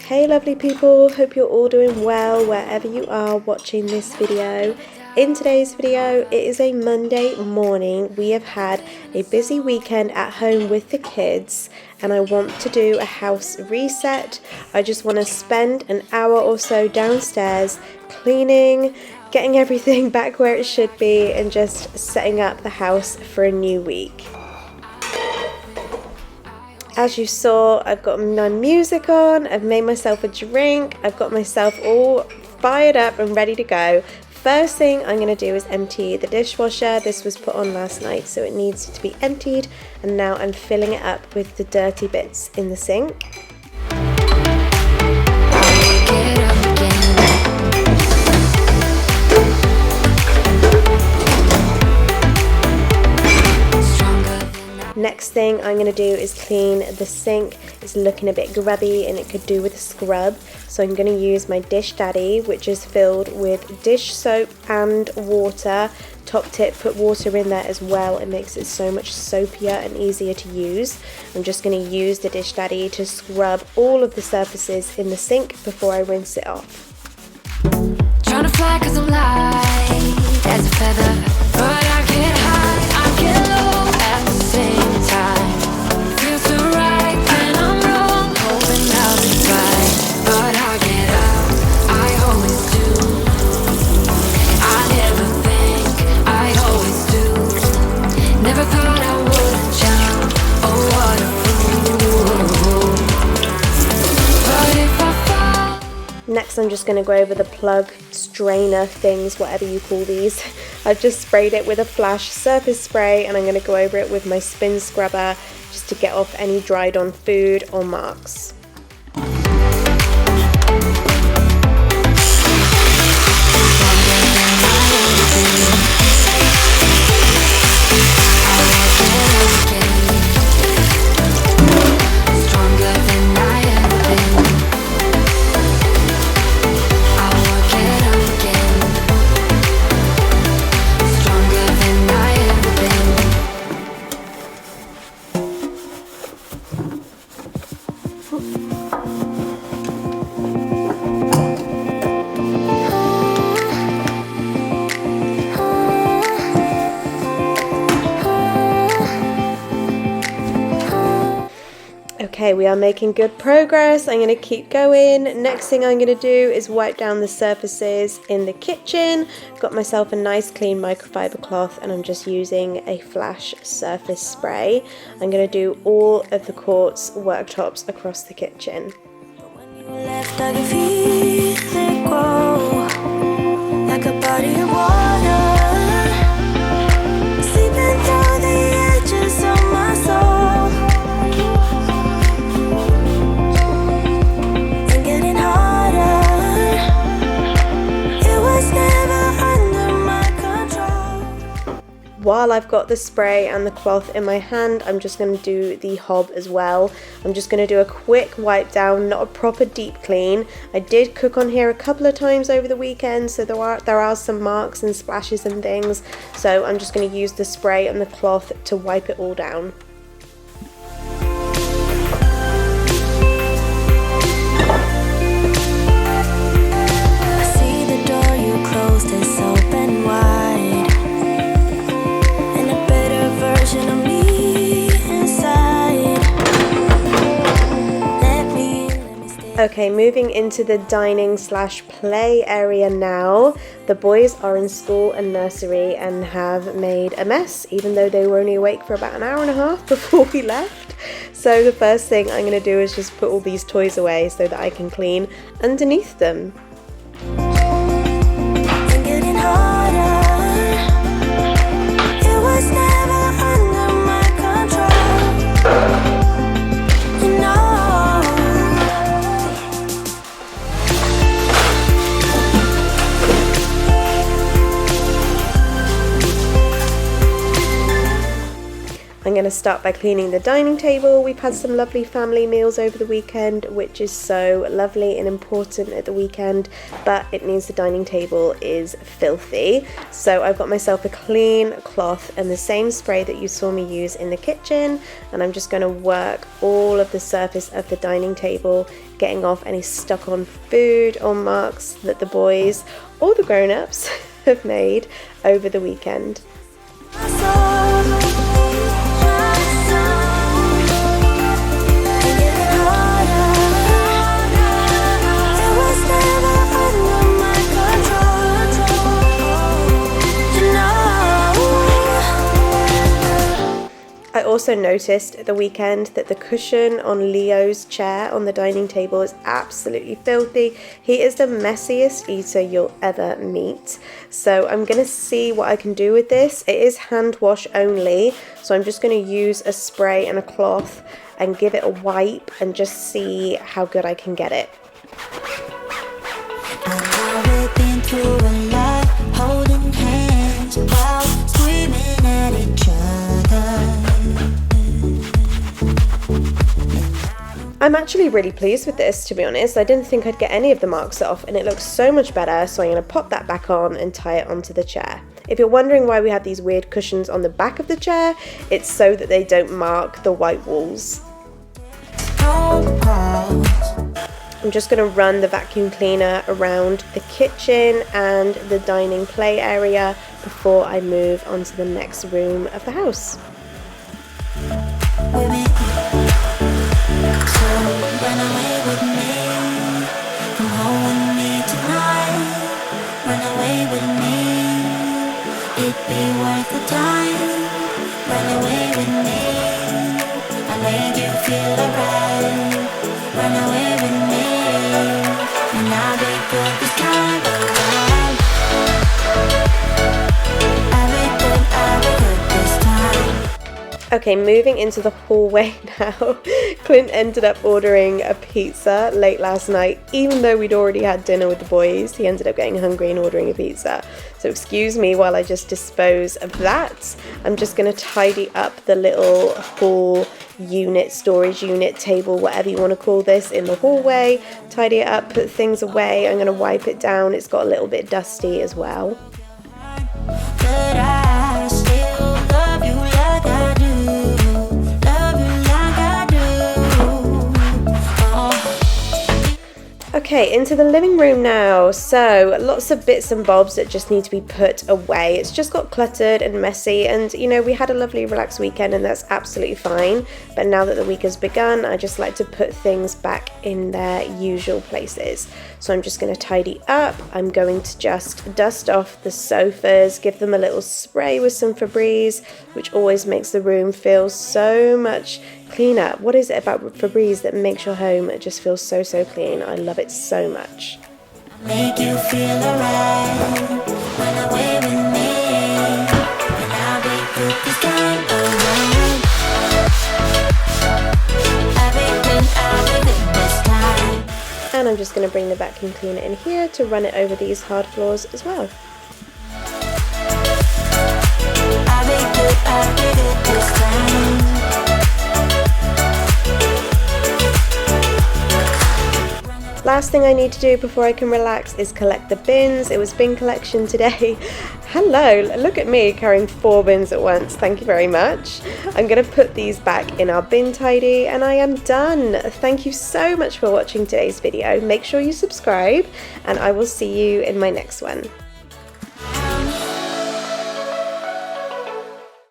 Hey lovely people, hope you're all doing well wherever you are watching this video. In today's video, it is a Monday morning. We have had a busy weekend at home with the kids and I want to do a house reset. I just want to spend an hour or so downstairs cleaning, getting everything back where it should be and just setting up the house for a new week. As you saw, I've got my music on, I've made myself a drink, I've got myself all fired up and ready to go. First thing I'm going to do is empty the dishwasher. This was put on last night, so it needs to be emptied, and now I'm filling it up with the dirty bits in the sink. Next thing I'm going to do is clean the sink. It's looking a bit grubby and it could do with a scrub. So I'm going to use my Dish Daddy, which is filled with dish soap and water. Top tip, put water in there as well. It makes it so much soapier and easier to use. I'm just going to use the Dish Daddy to scrub all of the surfaces in the sink before I rinse it off. Trying to fly 'cause I'm light as a feather, but I can't hide, I get low at the same time. Feels so right when I'm wrong, hoping I'll be right, but I get out, I always do. I never think, I always do. Never thought I would jump, oh what a fool. But if I fall. Next I'm just going to go over the plug strainer things, whatever you call these. I've just sprayed it with a Flash surface spray and I'm going to go over it with my spin scrubber just to get off any dried on food or marks. Okay, we are making good progress. I'm going to keep going. Next thing I'm going to do is wipe down the surfaces in the kitchen. Got myself a nice clean microfiber cloth and I'm just using a Flash surface spray. I'm going to do all of the quartz worktops across the kitchen. Like a body of water, sleeping through the edges of my soul, and getting harder. It was never under my control. While I've got the spray and the cloth in my hand, I'm just going to do the hob as well. I'm just going to do a quick wipe down, not a proper deep clean. I did cook on here a couple of times over the weekend, so there are some marks and splashes and things. So I'm just going to use the spray and the cloth to wipe it all down. I see the door you closed is open wide, and a better version of me inside. Let me stay. Okay, moving into the dining / play area now. The boys are in school and nursery and have made a mess, even though they were only awake for about an hour and a half before we left. So the first thing I'm going to do is just put all these toys away so that I can clean underneath them. And getting harder. It was never under my control. You know. I'm going to start by cleaning the dining table. We've had some lovely family meals over the weekend, which is so lovely and important at the weekend, but it means the dining table is filthy. So I've got myself a clean cloth and the same spray that you saw me use in the kitchen, and I'm just going to work all of the surface of the dining table, getting off any stuck on food or marks that the boys or the grown-ups have made over the weekend. I also noticed at the weekend that the cushion on Leo's chair on the dining table is absolutely filthy. He is the messiest eater you'll ever meet. So I'm going to see what I can do with this. It is hand wash only, so I'm just going to use a spray and a cloth and give it a wipe and just see how good I can get it. Holding hands while screaming at each other. I'm actually really pleased with this, to be honest. I didn't think I'd get any of the marks off, and it looks so much better, so I'm going to pop that back on and tie it onto the chair. If you're wondering why we have these weird cushions on the back of the chair, it's so that they don't mark the white walls. I'm just going to run the vacuum cleaner around the kitchen and the dining play area before I move on to the next room of the house. Run away with me, come home with me tonight. Run away with me, it'd be worth the time. Run away with me, I'll make you feel alright. Run away with me, and I'll be good this time around. I'll be good this time. Okay, moving into the hallway now. Clint ended up ordering a pizza late last night. Even though we'd already had dinner with the boys, he ended up getting hungry and ordering a pizza. So excuse me while I just dispose of that. I'm just going to tidy up the little hall unit, storage unit, table, whatever you want to call this, in the hallway. Tidy it up, put things away. I'm going to wipe it down. It's got a little bit dusty as well. But I still love you like I do. Okay, into the living room now. So lots of bits and bobs that just need to be put away. It's just got cluttered and messy, and you know, we had a lovely relaxed weekend and that's absolutely fine. But now that the week has begun, I just like to put things back in their usual places. So I'm just going to tidy up. I'm going to just dust off the sofas, give them a little spray with some Febreze, which always makes the room feel so much cleaner. What is it about Febreze that makes your home just feel so clean? I love it so much. Make you feel alright. Run away with me, and I'll be good this time around. I'll be good this time. And I'm just going to bring the vacuum cleaner in here to run it over these hard floors as well. I'll be good this time. Last thing I need to do before I can relax is collect the bins. It was bin collection today. Hello, look at me carrying 4 bins at once. Thank you very much. I'm going to put these back in our bin tidy and I am done. Thank you so much for watching today's video. Make sure you subscribe and I will see you in my next one.